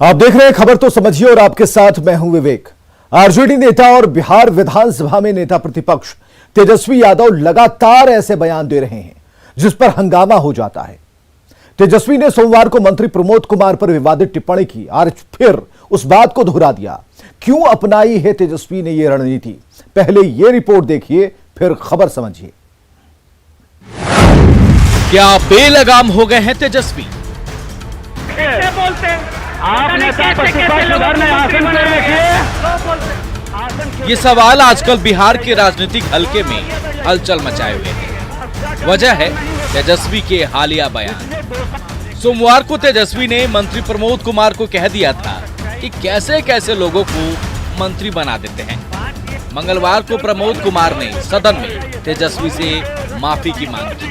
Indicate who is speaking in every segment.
Speaker 1: आप देख रहे हैं खबर तो समझिए और आपके साथ मैं हूं विवेक। आरजेडी नेता और बिहार विधानसभा में नेता प्रतिपक्ष तेजस्वी यादव लगातार ऐसे बयान दे रहे हैं जिस पर हंगामा हो जाता है। तेजस्वी ने सोमवार को मंत्री प्रमोद कुमार पर विवादित टिप्पणी की। आज फिर उस बात को दोहरा दिया। क्यों अपनाई है तेजस्वी ने यह रणनीति? पहले यह रिपोर्ट देखिए, फिर खबर समझिए।
Speaker 2: क्या बेलगाम हो गए हैं तेजस्वी?
Speaker 3: कैसे बोलते हैं?
Speaker 2: ये सवाल आजकल बिहार के राजनीतिक हलके में हलचल मचाए हुए हैं। वजह है तेजस्वी के हालिया बयान। सोमवार को तेजस्वी ने मंत्री प्रमोद कुमार को कह दिया था कि कैसे कैसे लोगों को मंत्री बना देते हैं। मंगलवार को प्रमोद कुमार ने सदन में तेजस्वी से माफी की मांग की।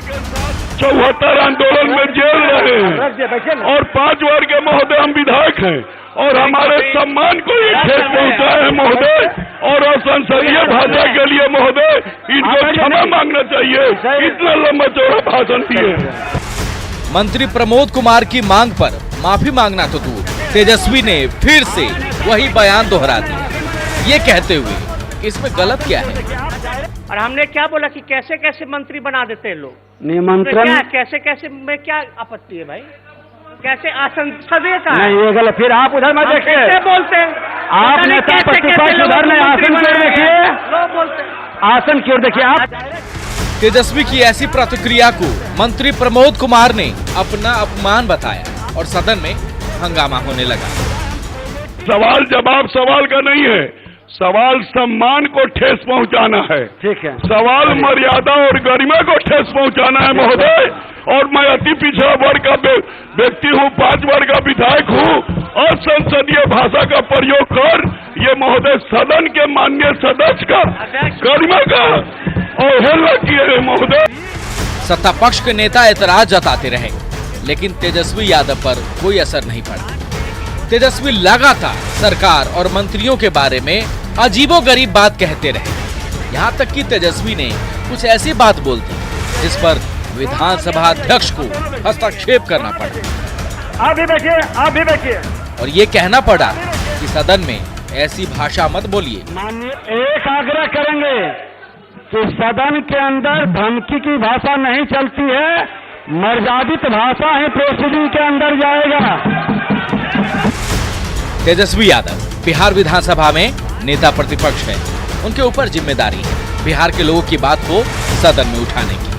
Speaker 4: 74 आंदोलन में जेल रहे हैं और 5 वर्ग के महोदय हम विधायक हैं और हमारे सम्मान को ये ठेस पहुंचा है महोदय, और असंसदीय भाषा के लिए महोदय इनको क्षमा मांगना चाहिए। इतना लंबा चौड़ा भाषण दिए।
Speaker 2: मंत्री प्रमोद कुमार की मांग पर माफी मांगना तो दूर, तेजस्वी ने फिर से वही बयान दोहरा दिया, ये कहते हुए इसमें गलत क्या है।
Speaker 3: और हमने क्या बोला कि कैसे कैसे मंत्री बना देते हैं लोग?
Speaker 5: निमंत्रण
Speaker 3: क्या कैसे कैसे में क्या आपत्ति है भाई? कैसे आसन सदे का
Speaker 5: नहीं, ये गलत। फिर आप उधर मत देखिए।
Speaker 3: कैसे बोलते हैं?
Speaker 5: आप नेता प्रतिपक्ष उधर नहीं, आसन की ओर देखिए।
Speaker 3: लोग बोलते हैं
Speaker 5: आसन की ओर देखिए आप।
Speaker 2: तेजस्वी की ऐसी प्रतिक्रिया को मंत्री प्रमोद कुमार ने अपना अपमान बताया और सदन में हंगामा होने लगा।
Speaker 4: सवाल जवाब सवाल का नहीं है, सवाल सम्मान को ठेस पहुंचाना है।
Speaker 5: ठीक है।
Speaker 4: सवाल मर्यादा और गरिमा को ठेस पहुंचाना है महोदय। और मैं अति पिछड़ा वर्ग का व्यक्ति हूँ, 5 वर्ग का विधायक हूँ, और संसदीय भाषा का प्रयोग कर ये महोदय सदन के माननीय सदस्य का गरिमा का अवहेलना किए हैं महोदय।
Speaker 2: सत्ता पक्ष के नेता एतराज जताते रहे, लेकिन तेजस्वी यादव पर कोई असर नहीं पड़ा। तेजस्वी लगातार सरकार और मंत्रियों के बारे में अजीबोगरीब बात कहते रहे। यहाँ तक कि तेजस्वी ने कुछ ऐसी बात बोल दी जिस पर विधानसभा अध्यक्ष को हस्तक्षेप करना पड़ा।
Speaker 5: आप भी बैठिए।
Speaker 2: और ये कहना पड़ा कि सदन में ऐसी भाषा मत बोलिए।
Speaker 5: माननीय, एक आग्रह करेंगे कि सदन के अंदर धमकी की भाषा नहीं चलती है, मर्यादित भाषा है प्रोसीडिंग के अंदर जाएगा।
Speaker 2: तेजस्वी यादव बिहार विधानसभा में नेता प्रतिपक्ष है, उनके ऊपर जिम्मेदारी है बिहार के लोगों की बात को सदन में उठाने की।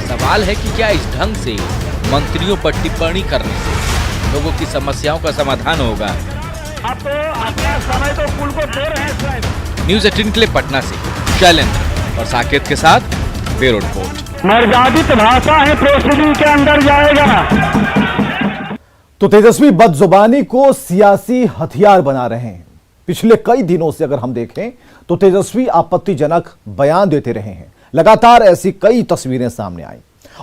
Speaker 2: सवाल है कि क्या इस ढंग से मंत्रियों पर टिप्पणी करने से लोगों की समस्याओं का समाधान होगा?
Speaker 5: अब तो अपना समय तो पुल को दे रहे हैं।
Speaker 2: न्यूज़ 18 के लिए पटना से शैलेंद्र और साकेत के साथ ब्यूरो रिपोर्ट।
Speaker 5: मर्यादित भाषा है प्रोसीडिंग के अंदर जाएगा।
Speaker 1: तो तेजस्वी बदजुबानी को सियासी हथियार बना रहे हैं। पिछले कई दिनों से अगर हम देखें तो तेजस्वी आपत्तिजनक बयान देते रहे हैं। लगातार ऐसी कई तस्वीरें सामने आई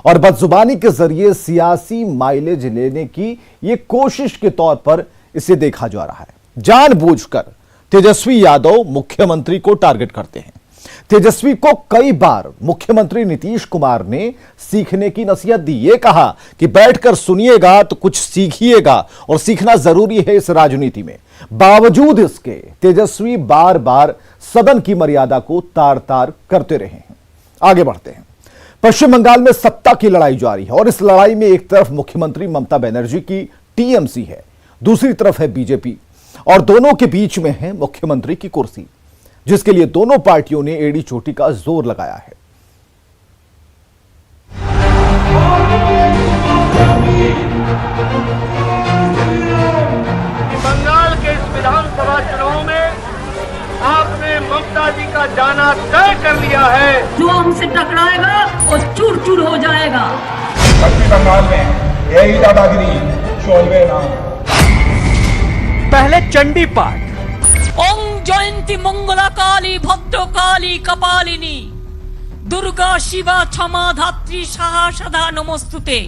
Speaker 1: और बदजुबानी के जरिए सियासी माइलेज लेने की यह कोशिश के तौर पर इसे देखा जा रहा है। जानबूझकर तेजस्वी यादव मुख्यमंत्री को टारगेट करते हैं। तेजस्वी को कई बार मुख्यमंत्री नीतीश कुमार ने सीखने की नसीहत दी। ये कहा कि बैठकर सुनिएगा तो कुछ सीखिएगा और सीखना जरूरी है इस राजनीति में। बावजूद इसके तेजस्वी बार बार सदन की मर्यादा को तार तार करते रहे हैं। आगे बढ़ते हैं। पश्चिम बंगाल में सत्ता की लड़ाई जारी है और इस लड़ाई में एक तरफ मुख्यमंत्री ममता बनर्जी की टीएमसी है, दूसरी तरफ है बीजेपी, और दोनों के बीच में है मुख्यमंत्री की कुर्सी, जिसके लिए दोनों पार्टियों ने एड़ी चोटी का जोर लगाया है।
Speaker 3: बंगाल के इस विधानसभा चुनाव में आपने ममता जी का जाना तय कर लिया है।
Speaker 6: जो हमसे टकराएगा वो चूर चूर हो जाएगा।
Speaker 7: पश्चिम बंगाल में यही दादागिरी चोलवे ना।
Speaker 2: पहले चंडी पाठ।
Speaker 6: ओम जयंती मंगला काली भद्र काली कपालिनी दुर्गा शिवा क्षमा धात्री साहा सदा नमस्तुते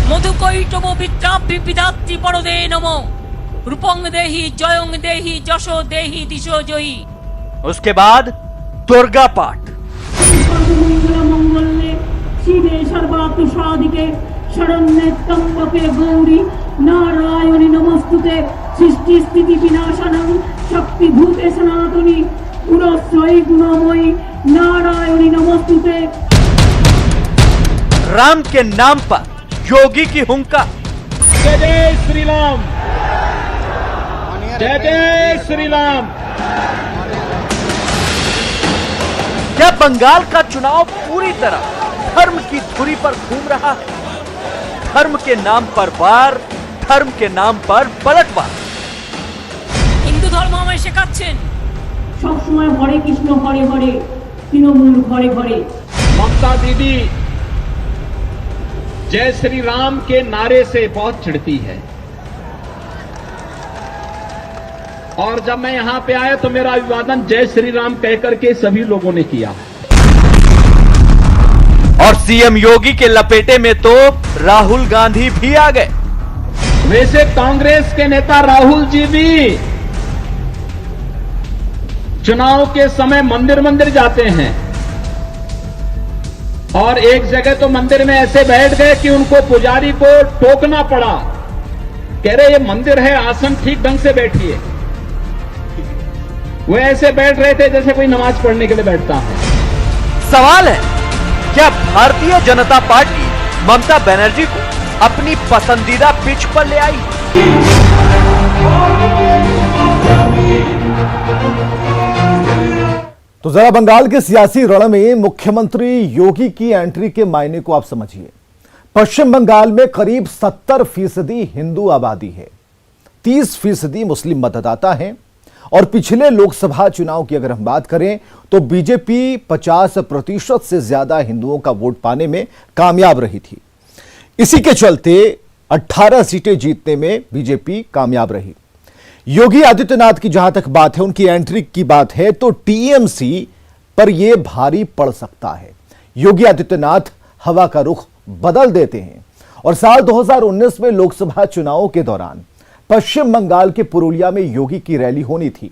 Speaker 6: मधुकैटभ विद्राभि विधात्री परदे नमो रूपं देहि जयं देहि जशो देहि दिशो जयी।
Speaker 2: उसके बाद दुर्गा पाठ।
Speaker 6: मंगले शिवे सर्वातु साधिके शरण्ये त्र्यंबके गौरी नारायणी नमस्तुते सृष्टि स्थिति विनाशनं शक्ति भूते सनातनी गुणत्रयी गुणमयी नारायणी नमस्तुते।
Speaker 8: राम के नाम पर योगी की हुंकार।
Speaker 3: जय जय श्री राम, जय जय श्री राम।
Speaker 8: क्या बंगाल का चुनाव पूरी तरह धर्म की धुरी पर घूम रहा है? धर्म के नाम पर वार, धर्म के नाम पर पलटवार।
Speaker 6: हिंदू धर्म हमें শেখাচ্ছেন सब समय हरे कृष्ण हरे हरे तृणमूल घरे घरे।
Speaker 3: ममता दीदी जय श्री राम के नारे से बहुत चिढ़ती है, और जब मैं यहां पे आया तो मेरा अभिवादन जय श्री राम कहकर के सभी लोगों ने किया।
Speaker 8: और सीएम योगी के लपेटे में तो राहुल गांधी भी आ गए।
Speaker 3: वैसे कांग्रेस के नेता राहुल जी भी चुनाव के समय मंदिर मंदिर जाते हैं, और एक जगह तो मंदिर में ऐसे बैठ गए कि उनको पुजारी को टोकना पड़ा, कह रहे ये मंदिर है, आसन ठीक ढंग से बैठिए। वो ऐसे बैठ रहे थे जैसे कोई नमाज पढ़ने के लिए बैठता है।
Speaker 8: सवाल है, क्या भारतीय जनता पार्टी ममता बनर्जी को अपनी पसंदीदा पिच पर ले आई?
Speaker 1: तो जरा बंगाल के सियासी रण में मुख्यमंत्री योगी की एंट्री के मायने को आप समझिए। पश्चिम बंगाल में करीब 70% हिंदू आबादी है, 30% मुस्लिम मतदाता हैं, और पिछले लोकसभा चुनाव की अगर हम बात करें तो बीजेपी 50% से ज्यादा हिंदुओं का वोट पाने में कामयाब रही थी। इसी के चलते 18 सीटें जीतने में बीजेपी कामयाब रही। योगी आदित्यनाथ की जहां तक बात है, उनकी एंट्री की बात है, तो टीएमसी पर यह भारी पड़ सकता है। योगी आदित्यनाथ हवा का रुख बदल देते हैं, और साल 2019 में लोकसभा चुनावों के दौरान पश्चिम बंगाल के पुरुलिया में योगी की रैली होनी थी।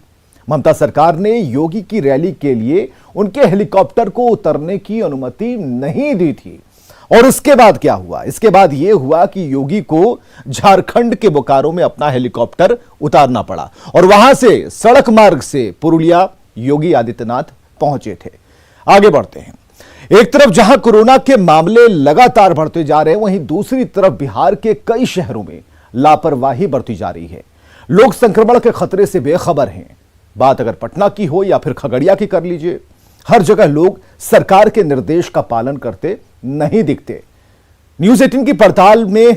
Speaker 1: ममता सरकार ने योगी की रैली के लिए उनके हेलीकॉप्टर को उतरने की अनुमति नहीं दी थी। और इसके बाद क्या हुआ? इसके बाद यह हुआ कि योगी को झारखंड के बोकारो में अपना हेलीकॉप्टर उतारना पड़ा, और वहां से सड़क मार्ग से पुरुलिया योगी आदित्यनाथ पहुंचे थे। आगे बढ़ते हैं। एक तरफ जहां कोरोना के मामले लगातार बढ़ते जा रहे हैं, वहीं दूसरी तरफ बिहार के कई शहरों में लापरवाही बरती जा रही है। लोग संक्रमण के खतरे से बेखबर हैं। बात अगर पटना की हो या फिर खगड़िया की कर लीजिए, हर जगह लोग सरकार के निर्देश का पालन करते नहीं दिखते। न्यूज़ 18 की पड़ताल में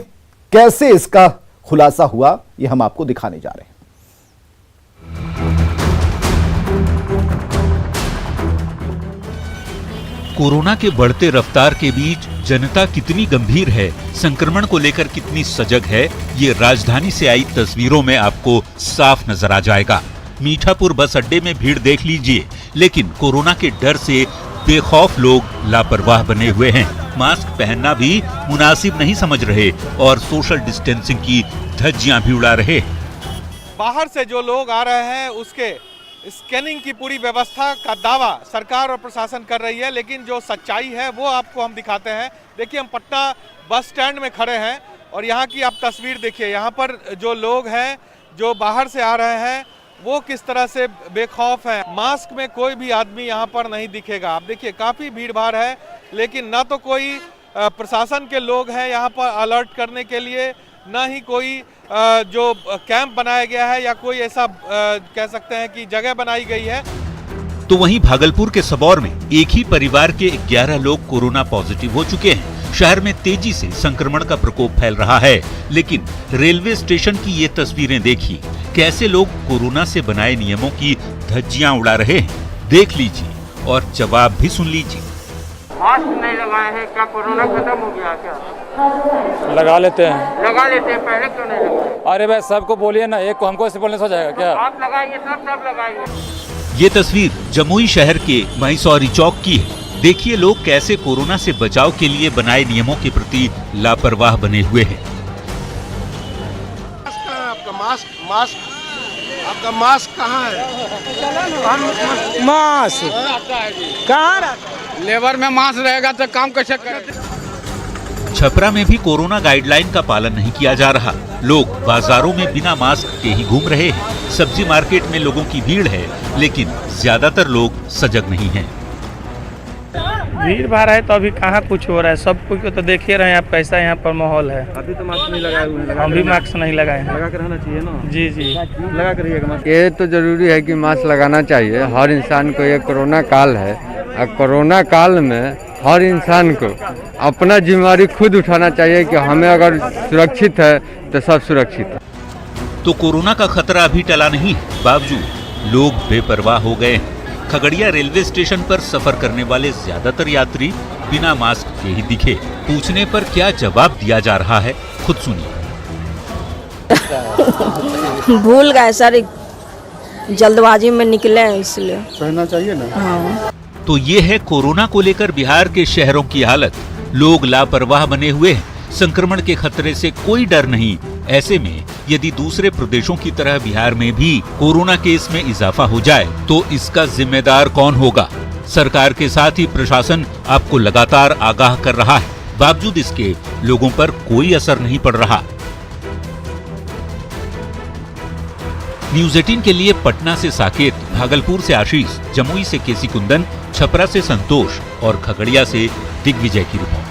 Speaker 1: कैसे इसका खुलासा हुआ, यह हम आपको दिखाने जा रहे हैं।
Speaker 9: कोरोना के बढ़ते रफ्तार के बीच जनता कितनी गंभीर है, संक्रमण को लेकर कितनी सजग है, ये राजधानी से आई तस्वीरों में आपको साफ नजर आ जाएगा। मीठापुर बस अड्डे में भीड़ देख लीजिए, लेकिन कोरोना के डर से बेखौफ लोग लापरवाह बने हुए हैं। मास्क पहनना भी मुनासिब नहीं समझ रहे और सोशल डिस्टेंसिंग की धज्जियां भी उड़ा रहे।
Speaker 10: बाहर से जो लोग आ रहे हैं उसके स्कैनिंग की पूरी व्यवस्था का दावा सरकार और प्रशासन कर रही है, लेकिन जो सच्चाई है वो आपको हम दिखाते हैं। देखिए, हम पटना बस स्टैंड में खड़े हैं और यहाँ की आप तस्वीर देखिए। यहाँ पर जो लोग हैं जो बाहर से आ रहे हैं वो किस तरह से बेखौफ हैं। मास्क में कोई भी आदमी यहाँ पर नहीं दिखेगा। आप देखिए, काफ़ी भीड़ भाड़ है, लेकिन ना तो कोई प्रशासन के लोग हैं यहाँ पर अलर्ट करने के लिए, ना ही कोई जो कैंप बनाया गया है या कोई ऐसा कह सकते हैं कि जगह बनाई गई है।
Speaker 9: तो वहीं भागलपुर के सबौर में एक ही परिवार के 11 लोग कोरोना पॉजिटिव हो चुके हैं। शहर में तेजी से संक्रमण का प्रकोप फैल रहा है, लेकिन रेलवे स्टेशन की ये तस्वीरें देखिए, कैसे लोग कोरोना से बनाए नियमों की धज्जियां उड़ा रहे हैं। देख लीजिए और जवाब भी सुन लीजिए।
Speaker 3: मास्क नहीं लगाए हैं, क्या कोरोना खत्म हो गया क्या?
Speaker 5: लगा लेते हैं।
Speaker 3: लगा लेते हैं, पहले क्यों नहीं लगाए?
Speaker 5: अरे भाई सबको बोलिए ना, एक को हमको ऐसे बोलने से हो जाएगा क्या?
Speaker 3: आप लगाइए, सब लगाइए।
Speaker 9: ये तस्वीर जमुई शहर के महिसौरी चौक की है। देखिए लोग कैसे कोरोना से बचाव के लिए बनाए नियमों के प्रति लापरवाह बने हुए हैं।
Speaker 3: आपका मास्क कहाँ है?
Speaker 5: मास्क कहाँ?
Speaker 3: लेबर में मास्क रहेगा तो काम कैसे करें?
Speaker 9: छपरा में भी कोरोना गाइडलाइन का पालन नहीं किया जा रहा। लोग बाजारों में बिना मास्क के ही घूम रहे हैं। सब्जी मार्केट में लोगों की भीड़ है, लेकिन ज्यादातर लोग सजग नहीं हैं।
Speaker 5: भीड़ भाड़ है तो अभी कहाँ कुछ हो रहा है, सब कुछ तो देख ही रहे हैं आप कैसा यहाँ पर माहौल है।
Speaker 11: अभी तो मास्क नहीं लगाए हुए हैं,
Speaker 5: हम भी मास्क नहीं लगाए हैं।
Speaker 11: लगा कर रहना चाहिए ना।
Speaker 5: जी जी,
Speaker 11: लगा कर रहिएगा मास्क।
Speaker 12: ये तो जरूरी है कि मास्क लगाना चाहिए हर इंसान को। ये कोरोना काल है और कोरोना काल में हर इंसान को अपना जिम्मेदारी खुद उठाना चाहिए कि हमें अगर सुरक्षित है तो सब सुरक्षित है।
Speaker 9: तो कोरोना का खतरा अभी टला नहीं, बावजूद लोग बेपरवाह हो गए हैं। खगड़िया रेलवे स्टेशन पर सफर करने वाले ज्यादातर यात्री बिना मास्क के ही दिखे। पूछने पर क्या जवाब दिया जा रहा है, खुद सुनिए।
Speaker 13: भूल गए सर, जल्दबाजी में निकले इसलिए।
Speaker 11: पहनना चाहिए ना।
Speaker 13: हाँ।
Speaker 9: तो ये है कोरोना को लेकर बिहार के शहरों की हालत। लोग लापरवाह बने हुए हैं, संक्रमण के खतरे से कोई डर नहीं। ऐसे में यदि दूसरे प्रदेशों की तरह बिहार में भी कोरोना केस में इजाफा हो जाए तो इसका जिम्मेदार कौन होगा? सरकार के साथ ही प्रशासन आपको लगातार आगाह कर रहा है, बावजूद इसके लोगों पर कोई असर नहीं पड़ रहा। न्यूज़ 18 के लिए पटना से साकेत, भागलपुर से आशीष, जमुई से केसी कुंदन, छपरा से संतोष और खगड़िया से दिग्विजय की रिपोर्ट।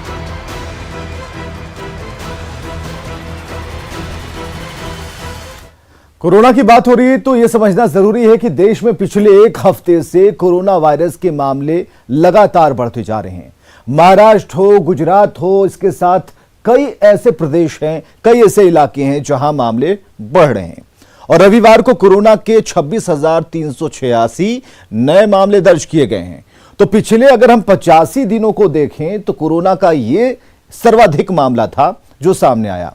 Speaker 1: कोरोना की बात हो रही है तो यह समझना जरूरी है कि देश में पिछले एक हफ्ते से कोरोना वायरस के मामले लगातार बढ़ते जा रहे हैं। महाराष्ट्र हो, गुजरात हो, इसके साथ कई ऐसे प्रदेश हैं, कई ऐसे इलाके हैं जहां मामले बढ़ रहे हैं। और रविवार को कोरोना के 26,386 नए मामले दर्ज किए गए हैं। तो पिछले अगर हम 85 दिनों को देखें तो कोरोना का ये सर्वाधिक मामला था जो सामने आया।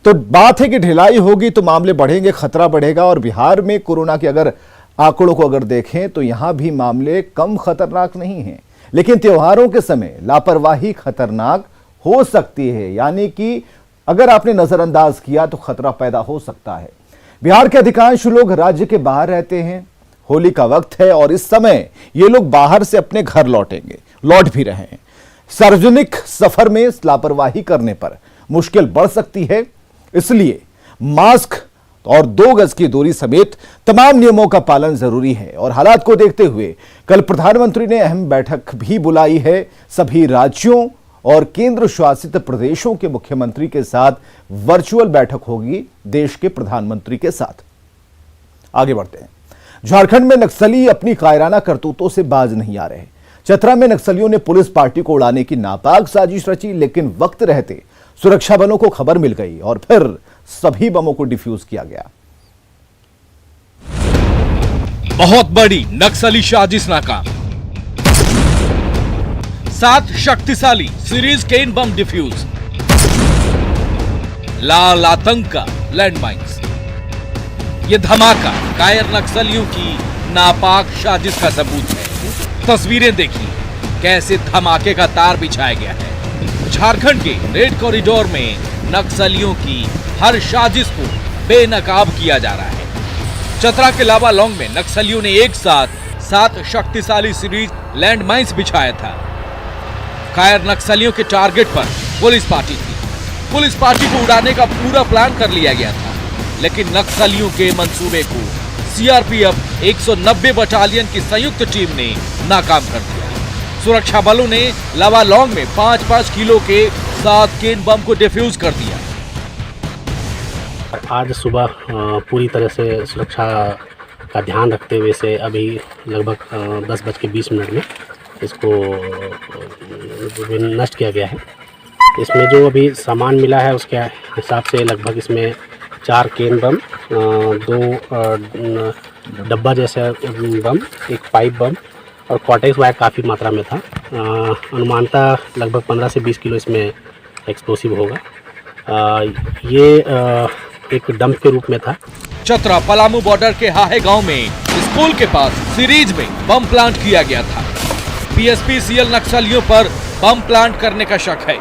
Speaker 1: तो बात है कि ढिलाई होगी तो मामले बढ़ेंगे, खतरा बढ़ेगा। और बिहार में कोरोना के अगर आंकड़ों को अगर देखें तो यहां भी मामले कम खतरनाक नहीं हैं, लेकिन त्योहारों के समय लापरवाही खतरनाक हो सकती है। यानी कि अगर आपने नजरअंदाज किया तो खतरा पैदा हो सकता है। बिहार के अधिकांश लोग राज्य के बाहर रहते हैं। होली का वक्त है और इस समय ये लोग बाहर से अपने घर लौटेंगे, लौट भी रहे हैं। सार्वजनिक सफर में लापरवाही करने पर मुश्किल बढ़ सकती है, इसलिए मास्क और 2 गज की दूरी समेत तमाम नियमों का पालन जरूरी है। और हालात को देखते हुए कल प्रधानमंत्री ने अहम बैठक भी बुलाई है। सभी राज्यों और केंद्र शासित प्रदेशों के मुख्यमंत्री के साथ वर्चुअल बैठक होगी देश के प्रधानमंत्री के साथ। आगे बढ़ते हैं। झारखंड में नक्सली अपनी कायराना करतूतों से बाज नहीं आ रहे। चतरा में नक्सलियों ने पुलिस पार्टी को उड़ाने की नापाक साजिश रची, लेकिन वक्त रहते सुरक्षा बलों को खबर मिल गई और फिर सभी बमों को डिफ्यूज किया गया।
Speaker 2: बहुत बड़ी नक्सली साजिश नाकाम। 7 शक्तिशाली सीरीज केन बम डिफ्यूज। लाल आतंक का लैंडमाइंस। ये धमाका कायर नक्सलियों की नापाक साजिश का सबूत है। तस्वीरें देखिए कैसे धमाके का तार बिछाया गया है। झारखंड के रेड कॉरिडोर में नक्सलियों की हर साजिश को बेनकाब किया जा रहा है। चतरा के लावालौंग में नक्सलियों ने एक साथ 7 शक्तिशाली सीरीज लैंडमाइंस बिछाया था। कायर नक्सलियों के टारगेट पर पुलिस पार्टी थी। पुलिस पार्टी को उड़ाने का पूरा प्लान कर लिया गया था, लेकिन नक्सलियों के मंसूबे को सीआरपीएफ 190 बटालियन की संयुक्त टीम ने नाकाम कर दिया। सुरक्षा बलों ने लावालौंग में 5-5 किलो के 7 केन बम को डिफ्यूज कर दिया।
Speaker 14: आज सुबह पूरी तरह से सुरक्षा का ध्यान रखते हुए से अभी लगभग 10:20 में इसको नष्ट किया गया है। इसमें जो अभी सामान मिला है उसके हिसाब से लगभग इसमें 4 केन बम, 2 डब्बा जैसे बम, 1 पाइप बम और कॉटेक्स वायर काफ़ी मात्रा में था। अनुमानतः लगभग 15 से 20 किलो इसमें एक्सप्लोसिव होगा। ये एक डंप के रूप में था।
Speaker 2: चतरा पलामू बॉर्डर के हाहे गांव में स्कूल के पास सीरीज में बम प्लांट किया गया था। पीएसपी सीएल नक्सलियों पर बम प्लांट करने का शक है।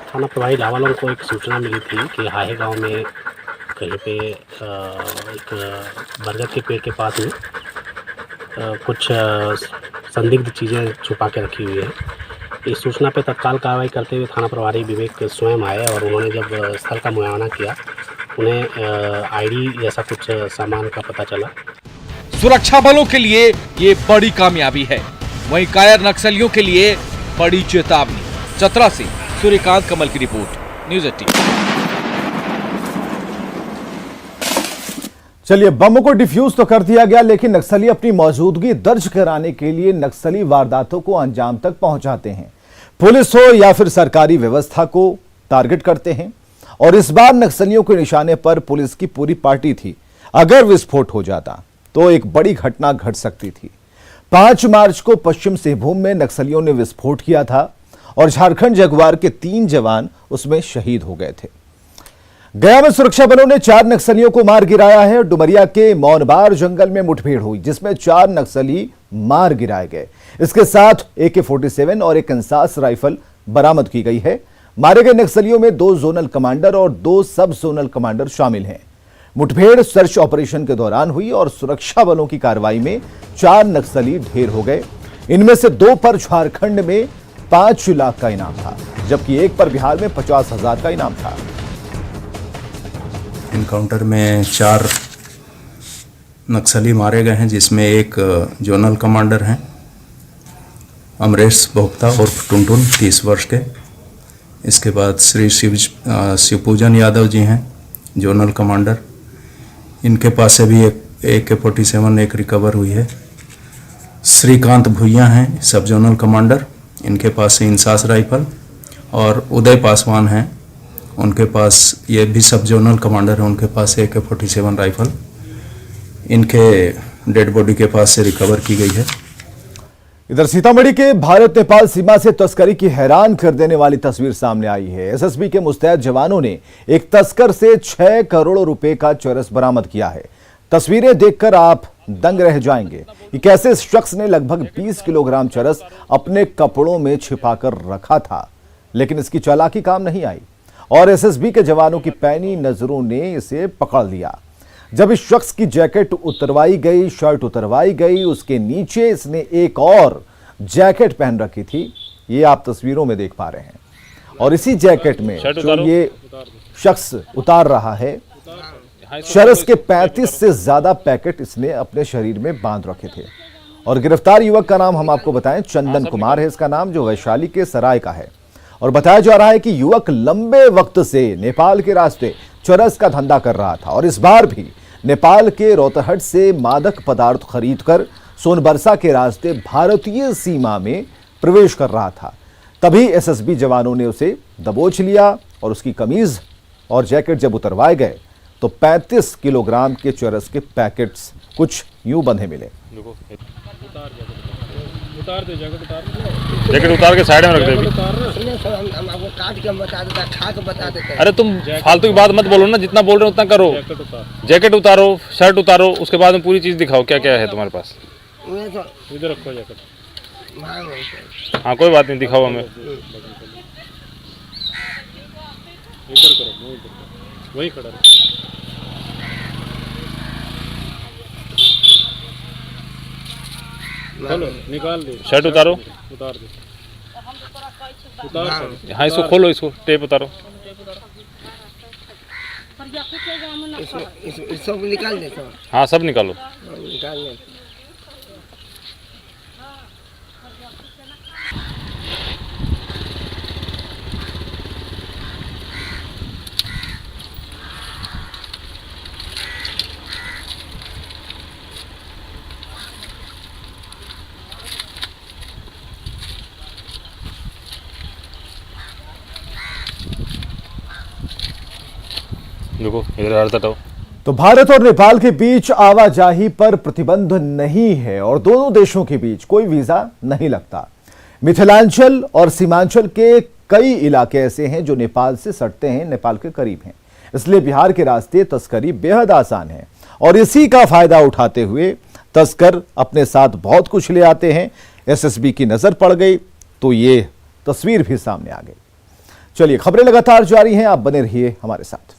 Speaker 14: थाना प्रभारी लावालौंग को एक सूचना मिली थी कि हाहे गांव में कहीं पे एक बरगद के पेड़ के पास में कुछ संदिग्ध चीज़ें छुपा के रखी हुई है। इस सूचना पर तत्काल कार्रवाई करते हुए थाना प्रभारी विवेक स्वयं आए और उन्होंने जब स्थल का मुआयना किया उन्हें आईडी जैसा कुछ सामान का पता चला।
Speaker 2: सुरक्षा बलों के लिए ये बड़ी कामयाबी है, वहीं कायर नक्सलियों के लिए बड़ी चेतावनी। चतरा से सूर्यकांत कमल की रिपोर्ट, न्यूज़ 18।
Speaker 1: चलिए, बम को डिफ्यूज तो कर दिया गया, लेकिन नक्सली अपनी मौजूदगी दर्ज कराने के लिए नक्सली वारदातों को अंजाम तक पहुंचाते हैं। पुलिस हो या फिर सरकारी व्यवस्था को टारगेट करते हैं। और इस बार नक्सलियों के निशाने पर पुलिस की पूरी पार्टी थी। अगर विस्फोट हो जाता तो एक बड़ी घटना घट सकती थी। 5 मार्च को पश्चिम सिंहभूम में नक्सलियों ने विस्फोट किया था और झारखंड जगुआर के 3 जवान उसमें शहीद हो गए थे। गया में सुरक्षा बलों ने 4 नक्सलियों को मार गिराया है। डुमरिया के मौनबार जंगल में मुठभेड़ हुई, जिसमें 4 नक्सली मार गिराए गए। इसके साथ AK-47 और एक इंसास राइफल बरामद की गई है। मारे गए नक्सलियों में 2 जोनल कमांडर और 2 सब जोनल कमांडर शामिल हैं। मुठभेड़ सर्च ऑपरेशन के दौरान हुई और सुरक्षा बलों की कार्रवाई में 4 नक्सली ढेर हो गए। इनमें से 2 पर झारखंड में 5 लाख का इनाम था, जबकि एक पर बिहार में 50,000 का इनाम था।
Speaker 15: इनकाउंटर में 4 नक्सली मारे गए हैं, जिसमें एक जोनल कमांडर हैं अमरेश भोक्ता और टुनटुन 30 वर्ष के। इसके बाद श्री शिवपूजन यादव जी हैं जोनल कमांडर। इनके पास से भी एक AK-47 एक रिकवर हुई है। श्रीकांत भुइया हैं सब जोनल कमांडर, इनके पास से इंसास राइफल। और उदय पासवान हैं, उनके पास ये भी सब जोनल कमांडर है, उनके पास AK-47 राइफल इनके डेड बॉडी के पास से रिकवर की गई है।
Speaker 1: इधर सीतामढ़ी के भारत नेपाल सीमा से तस्करी की हैरान कर देने वाली तस्वीर सामने आई है। SSB के मुस्तैद जवानों ने एक तस्कर से 6 करोड़ रुपए का चरस बरामद किया है। तस्वीरें देखकर आप दंग रह जाएंगे कि कैसे इस शख्स ने लगभग 20 किलोग्राम चरस अपने कपड़ों में छिपाकर रखा था, लेकिन इसकी चालाकी काम नहीं आई और SSB के जवानों की पैनी नजरों ने इसे पकड़ लिया। जब इस शख्स की जैकेट उतरवाई गई, शर्ट उतरवाई गई, उसके नीचे इसने एक और जैकेट पहन रखी थी। ये आप तस्वीरों में देख पा रहे हैं। और इसी जैकेट में जो ये शख्स उतार रहा है, चरस के 35 से ज्यादा पैकेट इसने अपने शरीर में बांध रखे थे। और गिरफ्तार युवक का नाम हम आपको बताएं, चंदन कुमार है इसका नाम, जो वैशाली के सराय का है। और बताया जा रहा है कि युवक लंबे वक्त से नेपाल के रास्ते चरस का धंधा कर रहा था और इस बार भी नेपाल के रोहतहट से मादक पदार्थ खरीदकर सोनबरसा के रास्ते भारतीय सीमा में प्रवेश कर रहा था। तभी SSB जवानों ने उसे दबोच लिया और उसकी कमीज और जैकेट जब उतरवाए गए तो 35 किलोग्राम के चरस के पैकेट्स कुछ यूं बंधे मिले।
Speaker 16: जैकेट उतार के साइड में रख दे। अरे तुम फालतू की बात मत बोलो ना, जितना बोल रहे हो उतना करो। जैकेट उतारो, शर्ट उतारो, उसके बाद में पूरी चीज दिखाओ क्या क्या है तुम्हारे पास। इधर रखो जैकेट। हाँ कोई बात नहीं, दिखाओ हमें। इधर करो, वही खड़ा रहो। खोलो, निकाल दे। शर्ट उतारो, उतार दे। हाँ इसको खोलो, इसको टेप उतारो।
Speaker 17: सब निकाल दे।
Speaker 16: हाँ सब निकालो। देखो इधर।
Speaker 1: तो भारत और नेपाल के बीच आवाजाही पर प्रतिबंध नहीं है और दोनों देशों के बीच कोई वीजा नहीं लगता। मिथिलांचल और सीमांचल के कई इलाके ऐसे हैं जो नेपाल से सटते हैं, नेपाल के करीब हैं। इसलिए बिहार के रास्ते तस्करी बेहद आसान है और इसी का फायदा उठाते हुए तस्कर अपने साथ बहुत कुछ ले आते हैं। SSB की नजर पड़ गई तो ये तस्वीर भी सामने आ गई। चलिए, खबरें लगातार जारी हैं, आप बने रहिए हमारे साथ।